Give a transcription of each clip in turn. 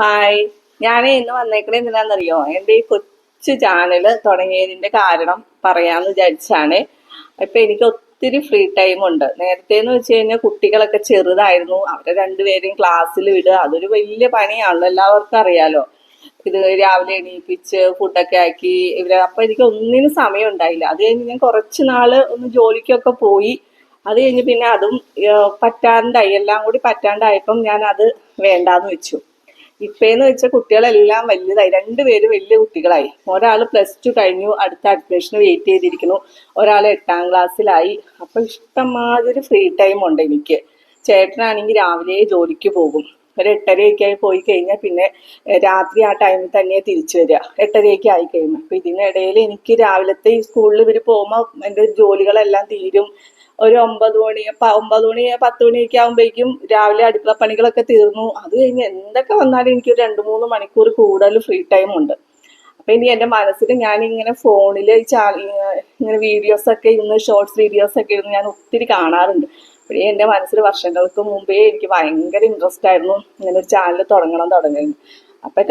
Hi, ഞാൻ ഇന്ന് വന്നേക്കണേ എന്തിനാണെന്നറിയോ? എൻ്റെ ഈ കൊച്ചു ചാനൽ തുടങ്ങിയതിൻ്റെ കാരണം പറയാമെന്ന് വിചാരിച്ചാണ്. ഇപ്പം എനിക്ക് ഒത്തിരി ഫ്രീ ടൈം ഉണ്ട്. നേരത്തെ എന്ന് വെച്ച് കഴിഞ്ഞാൽ കുട്ടികളൊക്കെ ചെറുതായിരുന്നു, അവരെ രണ്ടുപേരെയും ക്ലാസ്സിൽ വിടുക അതൊരു വലിയ പണിയാണല്ലോ, എല്ലാവർക്കും അറിയാലോ. ഇത് രാവിലെ എണീപ്പിച്ച് ഫുഡൊക്കെ ആക്കി ഇവരെ, അപ്പം എനിക്ക് ഒന്നിനും സമയം ഉണ്ടായില്ല. അത് കഴിഞ്ഞ് ഞാൻ കുറച്ച് നാൾ ഒന്ന് ജോലിക്കൊക്കെ പോയി. അത് കഴിഞ്ഞ് പിന്നെ അതും പറ്റാണ്ടായി, എല്ലാം കൂടി പറ്റാണ്ടായപ്പം ഞാൻ അത് വേണ്ടാന്ന് വെച്ചു. ഇപ്പേന്ന് വെച്ചാൽ കുട്ടികളെല്ലാം വലുതായി, രണ്ടുപേര് വലിയ കുട്ടികളായി. ഒരാൾ +2 കഴിഞ്ഞു, അടുത്ത അഡ്മിഷന് വെയിറ്റ് ചെയ്തിരിക്കുന്നു. ഒരാൾ 8ാം ക്ലാസ്സിലായി. അപ്പൊ ഇഷ്ടംമാതിരി ഫ്രീ ടൈം ഉണ്ട് എനിക്ക്. ചേട്ടനാണെങ്കിൽ രാവിലെ ജോലിക്ക് പോകും, ഒരു 8:30 ആയി പോയി കഴിഞ്ഞാൽ പിന്നെ രാത്രി ആ ടൈമിൽ തന്നെ തിരിച്ചു വരിക, 8:30 ആയി കഴിയുമ്പോൾ. അപ്പൊ ഇതിനിടയിൽ എനിക്ക് രാവിലത്തെ ഈ സ്കൂളിൽ ഇവർ പോകുമ്പോൾ എൻ്റെ ജോലികളെല്ലാം തീരും. ഒരു 9 മണി 10 മണിയൊക്കെ ആകുമ്പോഴേക്കും രാവിലെ അടുക്കള പണികളൊക്കെ തീർന്നു. അത് കഴിഞ്ഞ് എന്തൊക്കെ വന്നാലും എനിക്ക് ഒരു 2-3 മണിക്കൂർ കൂടുതൽ ഫ്രീ ടൈം ഉണ്ട്. അപ്പൊ ഇനി എൻ്റെ മനസ്സിൽ ഞാനിങ്ങനെ ഫോണിൽ ഇങ്ങനെ വീഡിയോസൊക്കെ ഇരുന്ന്, ഷോർട്സ് വീഡിയോസൊക്കെ ഇരുന്ന് ഞാൻ ഒത്തിരി കാണാറുണ്ട്. അപ്പോഴേ എൻ്റെ മനസ്സിൽ വർഷങ്ങൾക്ക് മുമ്പേ എനിക്ക് ഭയങ്കര ഇൻട്രസ്റ്റ് ആയിരുന്നു ഇങ്ങനെ ഒരു ചാനൽ തുടങ്ങുന്നത്. അപ്പൊ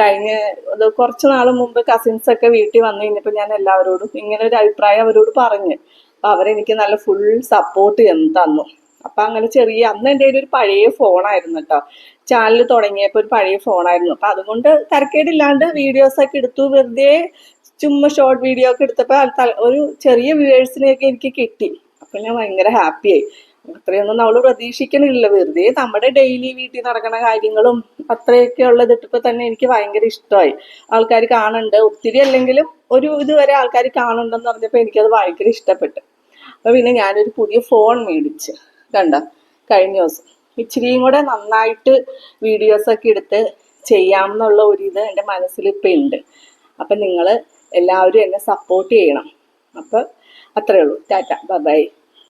കുറച്ച് നാൾ മുമ്പ് കസിൻസൊക്കെ വീട്ടിൽ വന്നു കഴിഞ്ഞപ്പോൾ ഞാൻ എല്ലാവരോടും ഇങ്ങനെ ഒരു അഭിപ്രായം അവരോട് പറഞ്ഞു. അപ്പൊ അവരെനിക്ക് നല്ല ഫുൾ സപ്പോർട്ട് തന്നു. അപ്പൊ അങ്ങനെ അന്ന് എൻ്റെ ഒരു പഴയ ഫോണായിരുന്നു കേട്ടോ. ചാനൽ തുടങ്ങിയപ്പോൾ ഒരു പഴയ ഫോണായിരുന്നു. അപ്പൊ അതുകൊണ്ട് തരക്കേടില്ലാണ്ട് വീഡിയോസൊക്കെ എടുത്തു. വെറുതെ ചുമ്മാ ഷോർട്ട് വീഡിയോ ഒക്കെ എടുത്തപ്പോൾ ഒരു ചെറിയ വ്യൂവേഴ്സിനെയൊക്കെ എനിക്ക് കിട്ടി. അപ്പൊ ഞാൻ ഭയങ്കര ഹാപ്പിയായി. അത്രയൊന്നും നമ്മൾ പ്രതീക്ഷിക്കണില്ല. വെറുതെ നമ്മുടെ ഡെയിലി വീട്ടിൽ നടക്കുന്ന കാര്യങ്ങളും അത്രയൊക്കെ ഉള്ളത് ഇട്ടപ്പോൾ തന്നെ എനിക്ക് ഭയങ്കര ഇഷ്ടമായി. ആൾക്കാർ കാണുന്നുണ്ട്, ഒത്തിരി അല്ലെങ്കിലും ഒരു ഇതുവരെ ആൾക്കാർ കാണുന്നുണ്ടെന്ന് പറഞ്ഞപ്പോൾ എനിക്കത് ഭയങ്കര ഇഷ്ടപ്പെട്ടു. അപ്പൊ പിന്നെ ഞാനൊരു പുതിയ ഫോൺ മേടിച്ച് കഴിഞ്ഞ ദിവസം. ഇച്ചിരിയും കൂടെ നന്നായിട്ട് വീഡിയോസൊക്കെ എടുത്ത് ചെയ്യാമെന്നുള്ള ഒരിത് എൻ്റെ മനസ്സിൽ ഇപ്പം ഉണ്ട്. അപ്പം നിങ്ങൾ എല്ലാവരും എന്നെ സപ്പോർട്ട് ചെയ്യണം. അപ്പം അത്രയേ ഉള്ളൂ. ടാറ്റ, ബൈ.